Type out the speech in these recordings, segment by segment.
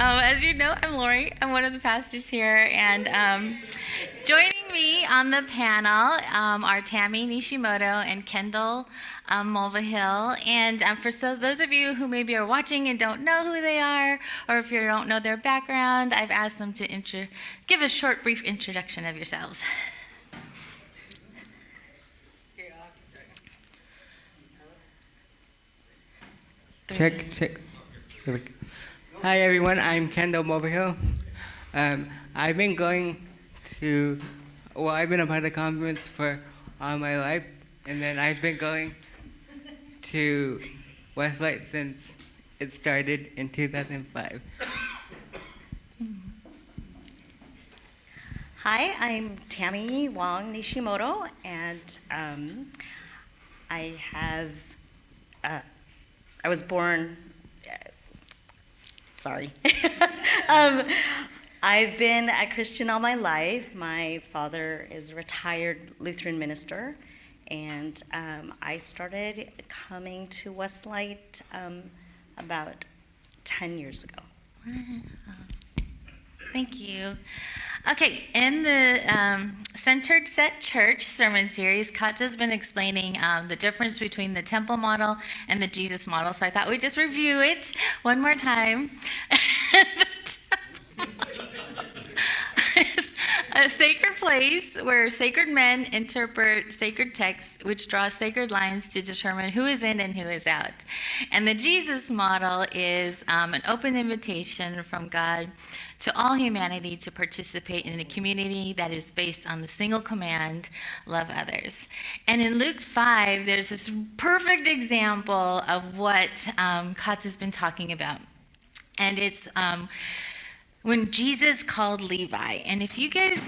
As you know, I'm Lori. I'm one of the pastors here, and joining me on the panel are Tammy Nishimoto and Kendall Mulvihill. And those of you who maybe are watching and don't know who they are, or if you don't know their background, I've asked them to give a short, brief introduction of yourselves. Check. Hi everyone, I'm Kendall Mulvihill. I've been I've been a part of the conference for all my life, and then I've been going to Westlight since it started in 2005. Hi, I'm Tammy Wong Nishimoto, and I was born. Sorry. I've been a Christian all my life. My father is a retired Lutheran minister, and I started coming to Westlight about 10 years ago. Thank you. Okay, in the Centered Set Church sermon series, Katja's been explaining the difference between the temple model and the Jesus model. So I thought we'd just review it one more time. A sacred place where sacred men interpret sacred texts, which draw sacred lines to determine who is in and who is out. And the Jesus model is an open invitation from God to all humanity to participate in a community that is based on the single command, love others. And in Luke 5, there's this perfect example of what Katja's been talking about. And it's when Jesus called Levi. And if you guys,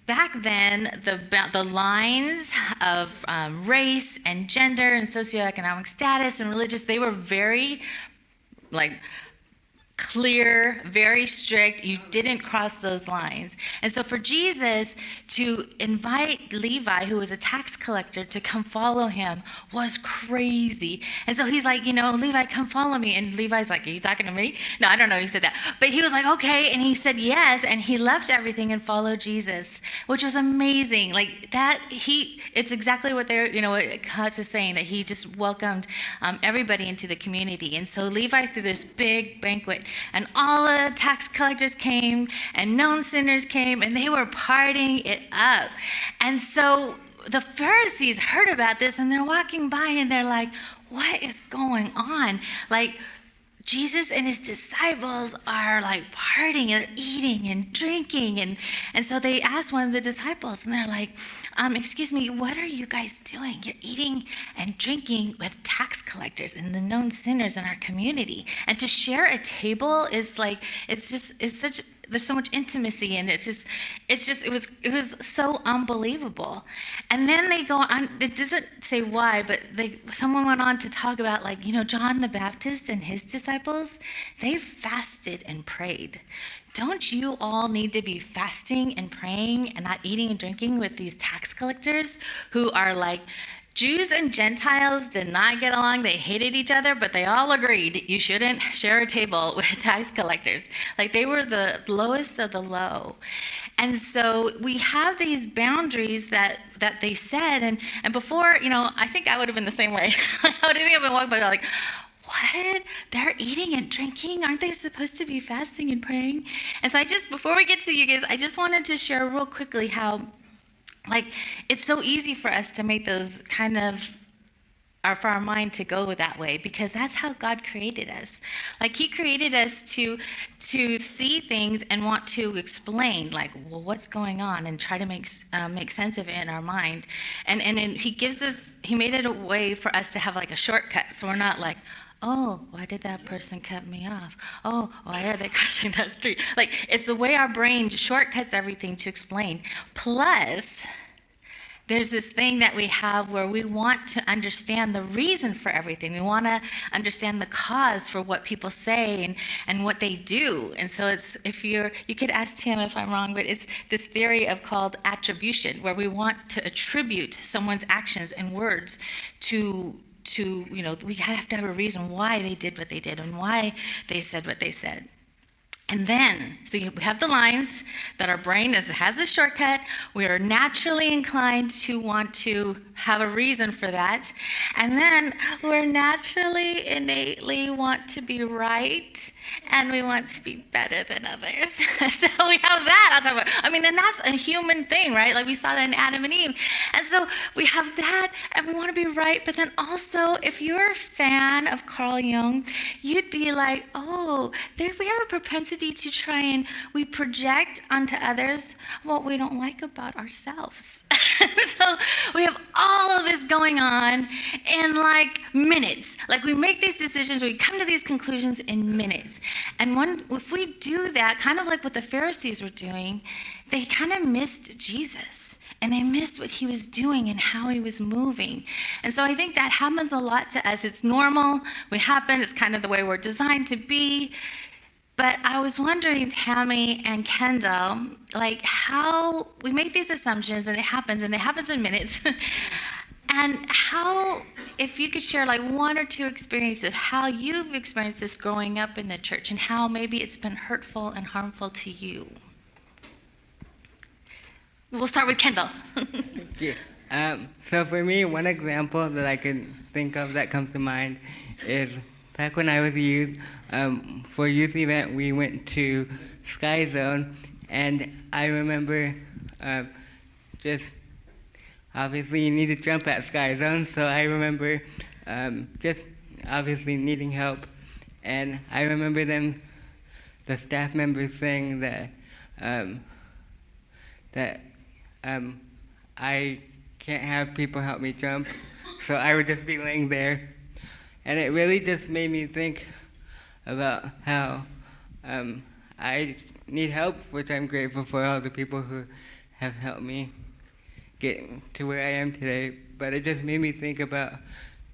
back then, the lines of race and gender and socioeconomic status and religious, they were very, clear, very strict. You didn't cross those lines. And so for Jesus to invite Levi, who was a tax collector, to come follow him was crazy. And so he's like, Levi, come follow me. And Levi's like, are you talking to me? No, I don't know. He said that. But he was like, okay. And he said yes. And he left everything and followed Jesus, which was amazing. It's exactly what what Katz is saying, that he just welcomed everybody into the community. And so Levi threw this big banquet, and all the tax collectors came, and known sinners came, and they were partying it up. And so the Pharisees heard about this, and they're walking by, and they're like, what is going on? Jesus and his disciples are partying and eating and drinking. And so they asked one of the disciples, and they're like, excuse me, what are you guys doing? You're eating and drinking with tax collectors and the known sinners in our community. And to share a table is there's so much intimacy, and it was so unbelievable. And then they go on, it doesn't say why, but someone went on to talk about John the Baptist and his disciples, they fasted and prayed. Don't you all need to be fasting and praying and not eating and drinking with these tax collectors who are Jews and Gentiles did not get along. They hated each other, but they all agreed you shouldn't share a table with tax collectors. They were the lowest of the low. And so we have these boundaries that they said. And before, I think I would have been the same way. I would have been walking by what? They're eating and drinking? Aren't they supposed to be fasting and praying? And so before we get to you guys, I just wanted to share real quickly how it's so easy for us to make those for our mind to go that way, because that's how God created us. He created us to see things and want to explain, what's going on, and try to make sense of it in our mind. And he made it a way for us to have a shortcut, so we're not oh, why did that person cut me off? Oh, why are they crossing that street? It's the way our brain shortcuts everything to explain. Plus, there's this thing that we have where we want to understand the reason for everything. We want to understand the cause for what people say and what they do. And so you could ask Tim if I'm wrong, but it's this theory called attribution, where we want to attribute someone's actions and words to we have to have a reason why they did what they did and why they said what they said. And then, so we have the lines that our brain has a shortcut. We are naturally inclined to want to have a reason for that. And then we're naturally, innately want to be right, and we want to be better than others. So we have that on top of it. I mean, and that's a human thing, right? Like we saw that in Adam and Eve. And so we have that, and we want to be right. But then also, if you're a fan of Carl Jung, you'd be like, oh, we have a propensity to try and we project onto others what we don't like about ourselves. So we have all of this going on in like minutes. Like we make these decisions, we come to these conclusions in minutes. And if we do that, kind of like what the Pharisees were doing, they kind of missed Jesus. And they missed what he was doing and how he was moving. And so I think that happens a lot to us. It's normal. It's kind of the way we're designed to be. But I was wondering, Tammy and Kendall, like how we make these assumptions and it happens in minutes. And how, if you could share like one or two experiences of how you've experienced this growing up in the church and how maybe it's been hurtful and harmful to you. We'll start with Kendall. So for me, one example that I can think of that comes to mind is back when I was a youth, for a youth event, we went to Sky Zone, and I remember just obviously you need to jump at Sky Zone, so I remember just obviously needing help, and I remember the staff members saying that I can't have people help me jump, so I would just be laying there. And it really just made me think about how I need help, which I'm grateful for all the people who have helped me get to where I am today. But it just made me think about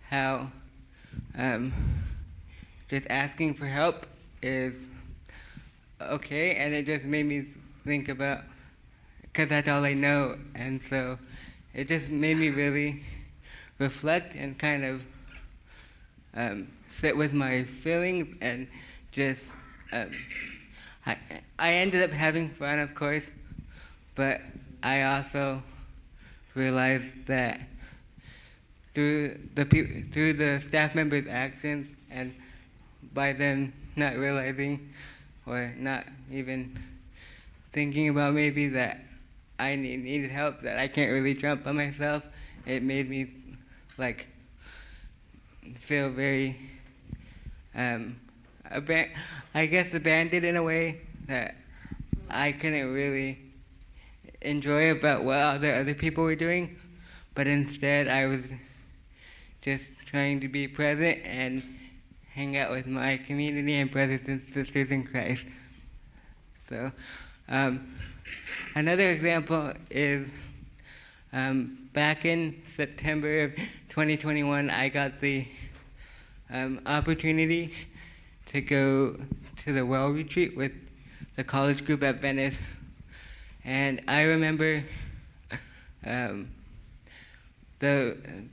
how just asking for help is okay, and it just made me think about, because that's all I know, and so it just made me really reflect and kind of sit with my feelings and just I ended up having fun, of course, but I also realized that through the staff members' actions and by them not realizing or not even thinking about maybe that I needed help, that I can't really jump by myself, it made me like feel very, I guess abandoned in a way that I couldn't really enjoy about what other people were doing, but instead I was just trying to be present and hang out with my community and brothers and sisters in Christ. So, another example is back in September of 2021, I got the opportunity to go to the Well Retreat with the college group at Venice. And I remember the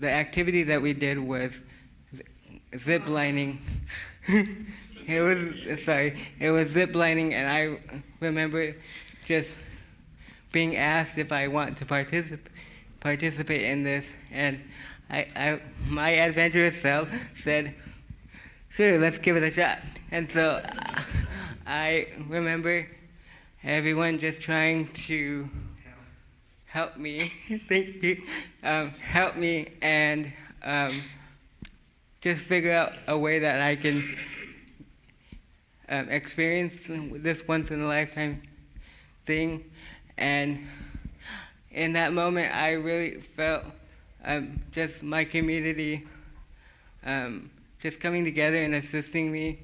activity that we did was zip lining. It was zip lining, and I remember just being asked if I want to participate in this, and my adventurous self said, sure, let's give it a shot. And so I remember everyone just trying to help me, thank you, help me and just figure out a way that I can experience this once-in-a-lifetime thing. And in that moment, I really felt just my community just coming together and assisting me,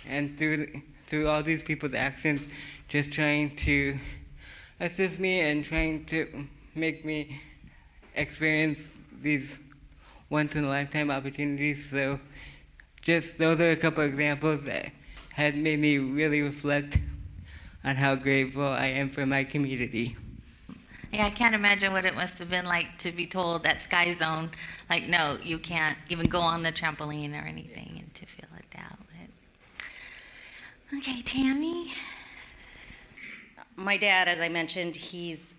and through all these people's actions, just trying to assist me and trying to make me experience these once-in-a-lifetime opportunities. So just those are a couple examples that had made me really reflect on how grateful I am for my community. Yeah, I can't imagine what it must have been like to be told at Sky Zone, like, no, you can't even go on the trampoline or anything, and to feel it out. But... Okay, Tammy? my dad, as I mentioned, he's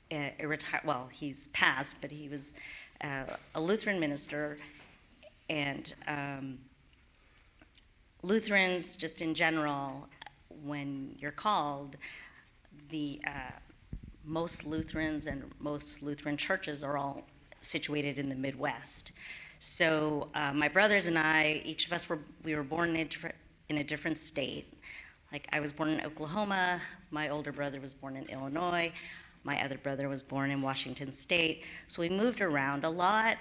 he's passed, but he was a Lutheran minister, and Lutherans, just in general, when you're called, the most Lutherans and most Lutheran churches are all situated in the Midwest. So my brothers and I, each of us we were born in a different state. Like I was born in Oklahoma, my older brother was born in Illinois, my other brother was born in Washington State. So we moved around a lot.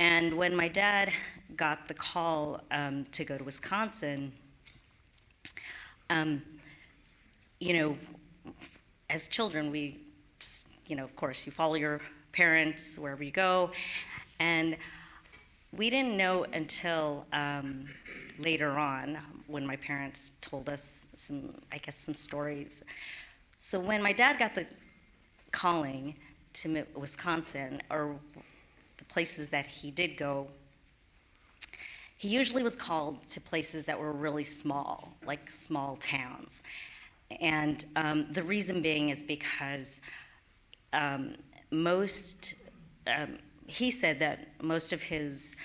And when my dad got the call to go to Wisconsin, you know, as children, we just, you know, of course, you follow your parents wherever you go. And we didn't know until later on when my parents told us some stories. So when my dad got the calling to Wisconsin, or the places that he did go, he usually was called to places that were really small, like small towns. And the reason being is because he said that most of his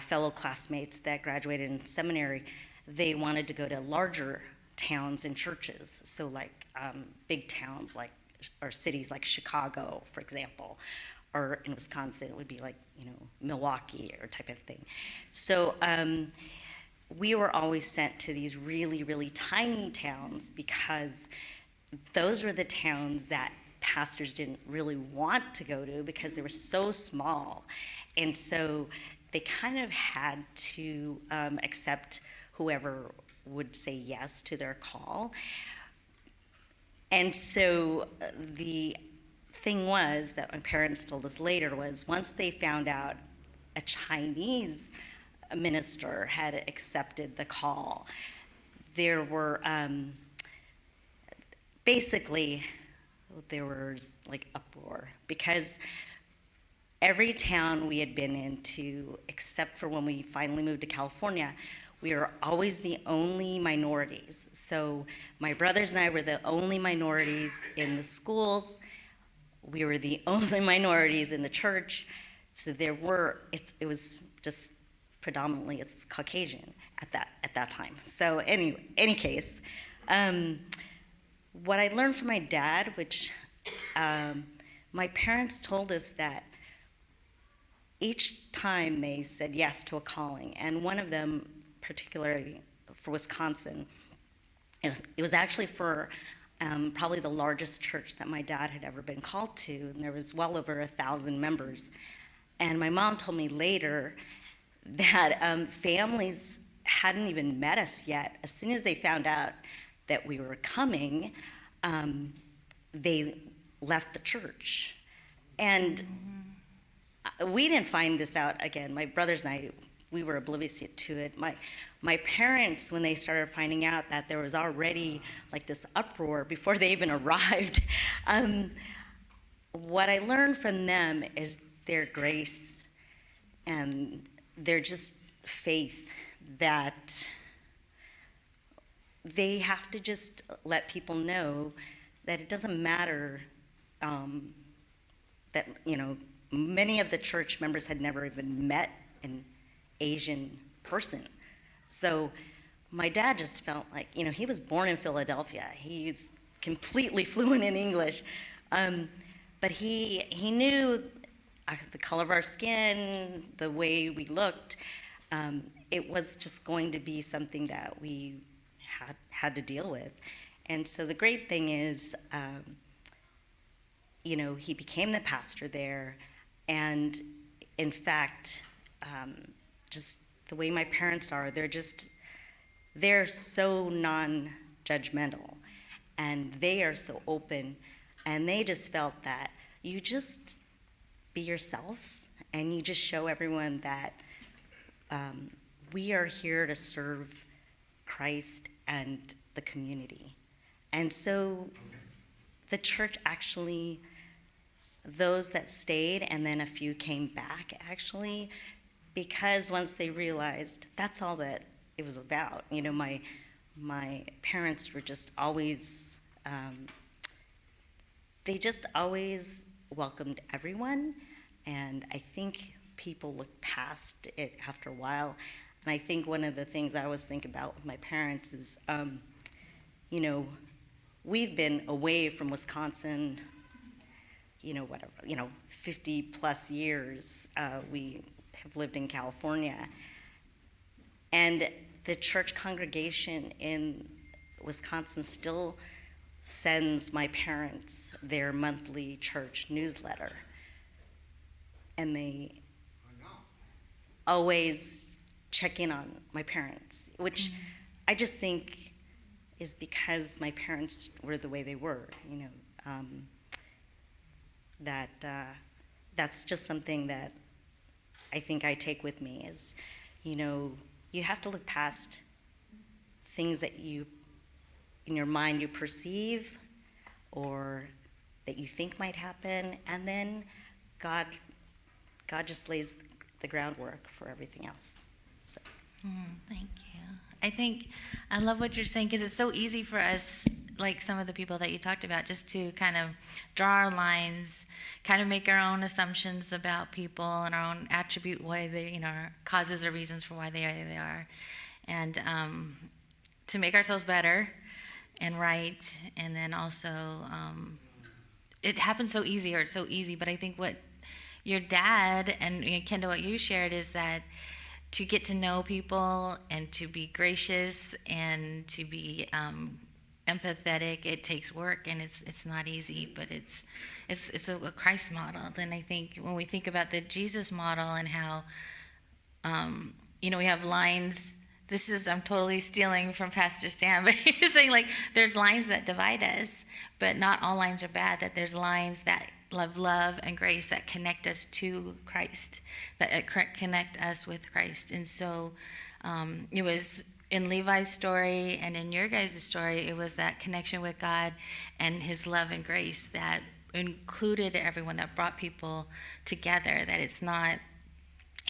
fellow classmates that graduated in seminary, they wanted to go to larger towns and churches. So like big towns or cities like Chicago, for example, or in Wisconsin, it would be like, you know, Milwaukee or type of thing. So we were always sent to these really, really tiny towns because those were the towns that pastors didn't really want to go to because they were so small. And so they kind of had to accept whoever would say yes to their call. And so the thing was that my parents told us later was once they found out a Chinese minister had accepted the call, there were basically there was like uproar because every town we had been into, except for when we finally moved to California, we were always the only minorities. So my brothers and I were the only minorities in the schools. We were the only minorities in the church. So it was just predominantly it's Caucasian at that time. So any case, what I learned from my dad, which my parents told us that each time they said yes to a calling, and one of them, particularly for Wisconsin, it was actually for probably the largest church that my dad had ever been called to, and there was well over 1,000 members. And my mom told me later that families hadn't even met us yet. As soon as they found out that we were coming, they left the church. And we didn't find this out, again, my brothers and I, we were oblivious to it. My parents, when they started finding out that there was already like this uproar before they even arrived, what I learned from them is their grace and their just faith that they have to just let people know that it doesn't matter that, you know, many of the church members had never even met an Asian person. So my dad just felt like, you know, he was born in Philadelphia. He's completely fluent in English. But he knew the color of our skin, the way we looked. It was just going to be something that we had to deal with. And so the great thing is, you know, he became the pastor there. And in fact, just the way my parents are, they're so non-judgmental and they are so open, and they just felt that you just be yourself and you just show everyone that we are here to serve Christ and the community. And so the church actually, those that stayed and then a few came back actually, because once they realized that's all that it was about. You know, my parents were just always they just always welcomed everyone, and I think people looked past it after a while. And I think one of the things I always think about with my parents is, you know, we've been away from Wisconsin, 50 plus years. We have lived in California. And the church congregation in Wisconsin still sends my parents their monthly church newsletter. And they always check in on my parents, which I just think is because my parents were the way they were, that's just something that I think I take with me is, you have to look past things that you, in your mind, you perceive or that you think might happen, and then God just lays the groundwork for everything else. So. Thank you. I love what you're saying, because it's so easy for us, like some of the people that you talked about, just to kind of draw our lines, kind of make our own assumptions about people and our own attribute why they, causes or reasons for why they are, and to make ourselves better and right, and then also it happens so easy, or it's so easy. But I think what your dad and Kendall, what you shared is that to get to know people and to be gracious and to be empathetic, it takes work, and it's not easy, but it's a Christ model. And I think when we think about the Jesus model and how we have lines. I'm totally stealing from Pastor Stan, but he was saying, like, there's lines that divide us, but not all lines are bad, that there's lines that love and grace that connect us to Christ, that connect us with Christ. And so it was in Levi's story and in your guys' story, it was that connection with God and his love and grace that included everyone, that brought people together, that it's not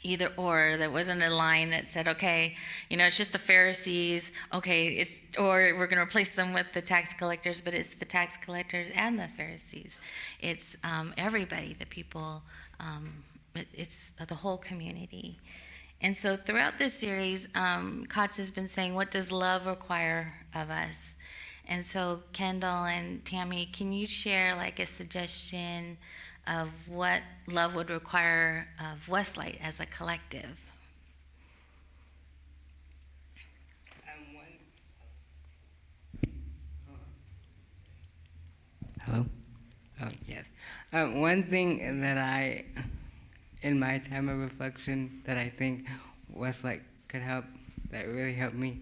either or. There wasn't a line that said, okay, it's just the Pharisees, okay, or we're going to replace them with the tax collectors, but it's the tax collectors and the Pharisees. It's everybody, the people, it's the whole community. And so throughout this series, Kotz has been saying, what does love require of us? And so Kendall and Tammy, can you share like a suggestion of what love would require of Westlight as a collective? Hello? Oh, yes. One thing that in my time of reflection, that I think Westlight could help, that really helped me,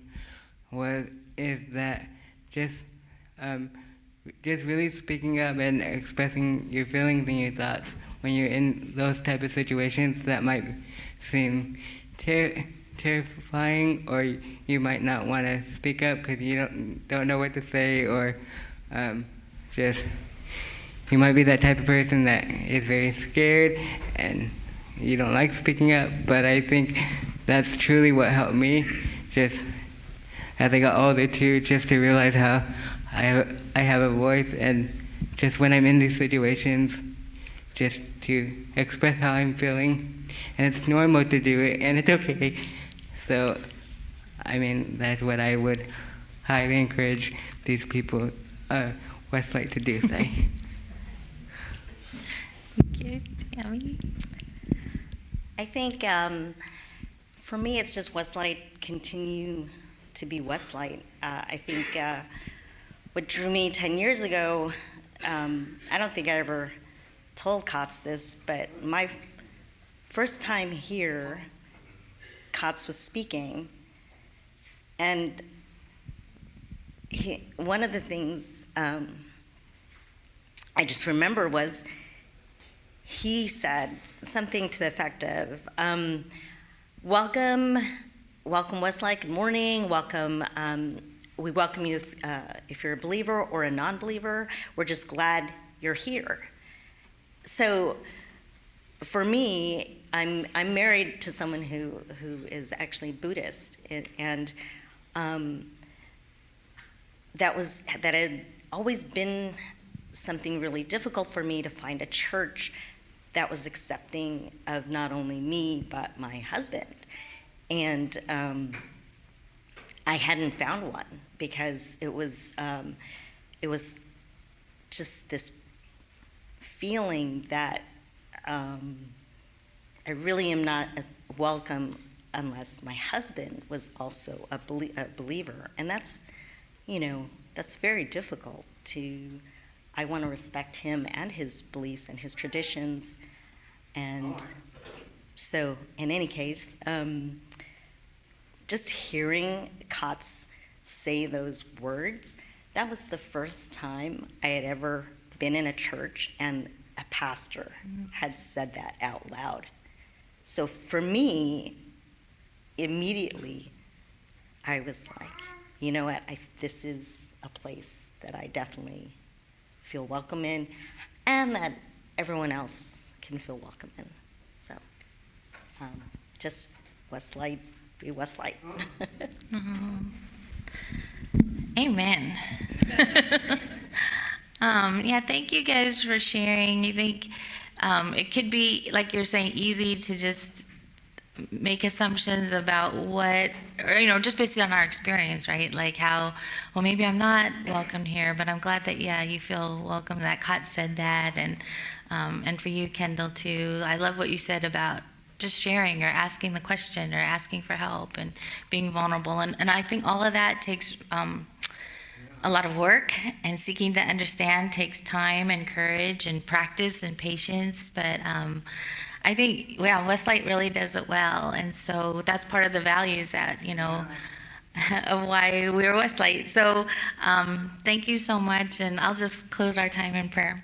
is that just really speaking up and expressing your feelings and your thoughts when you're in those type of situations that might seem terrifying, or you might not want to speak up because you don't know what to say, or you might be that type of person that is very scared and you don't like speaking up. But I think that's truly what helped me, just as I got older too, just to realize how I have a voice, and just when I'm in these situations, just to express how I'm feeling, and it's normal to do it, and it's okay. So, that's what I would highly encourage these people, Westlight, to do. Thank you, Tammy. I think for me, it's just Westlight continue to be Westlight. I think what drew me 10 years ago, I don't think I ever told Kotz this, but my first time here, Kotz was speaking, and one of the things I just remember was he said something to the effect of, welcome Westlight, good morning, welcome. We welcome you if you're a believer or a non-believer. We're just glad you're here. So for me, I'm married to someone who is actually Buddhist, and that had always been something really difficult for me to find a church that was accepting of not only me but my husband. And I hadn't found one because it was just this feeling that I really am not as welcome unless my husband was also a believer, and that's very difficult to. I want to respect him and his beliefs and his traditions, and so in any case, just hearing Kotz say those words, that was the first time I had ever been in a church and a pastor had said that out loud. So for me, immediately, I was like, you know what, this is a place that I definitely feel welcome in, and that everyone else can feel welcome in. So just Westlight, be Westlight. Amen. Yeah, thank you guys for sharing. You think it could be, like you're saying, easy to just make assumptions about what, or just based on our experience, right? Like how, well, maybe I'm not welcomed here, but I'm glad that, yeah, you feel welcome, that Kot said that, and for you, Kendall, too. I love what you said about just sharing or asking the question or asking for help and being vulnerable. And I think all of that takes a lot of work, and seeking to understand takes time and courage and practice and patience. But I think, yeah, Westlight really does it well. And so that's part of the values that, of why we're Westlight. So thank you so much. And I'll just close our time in prayer.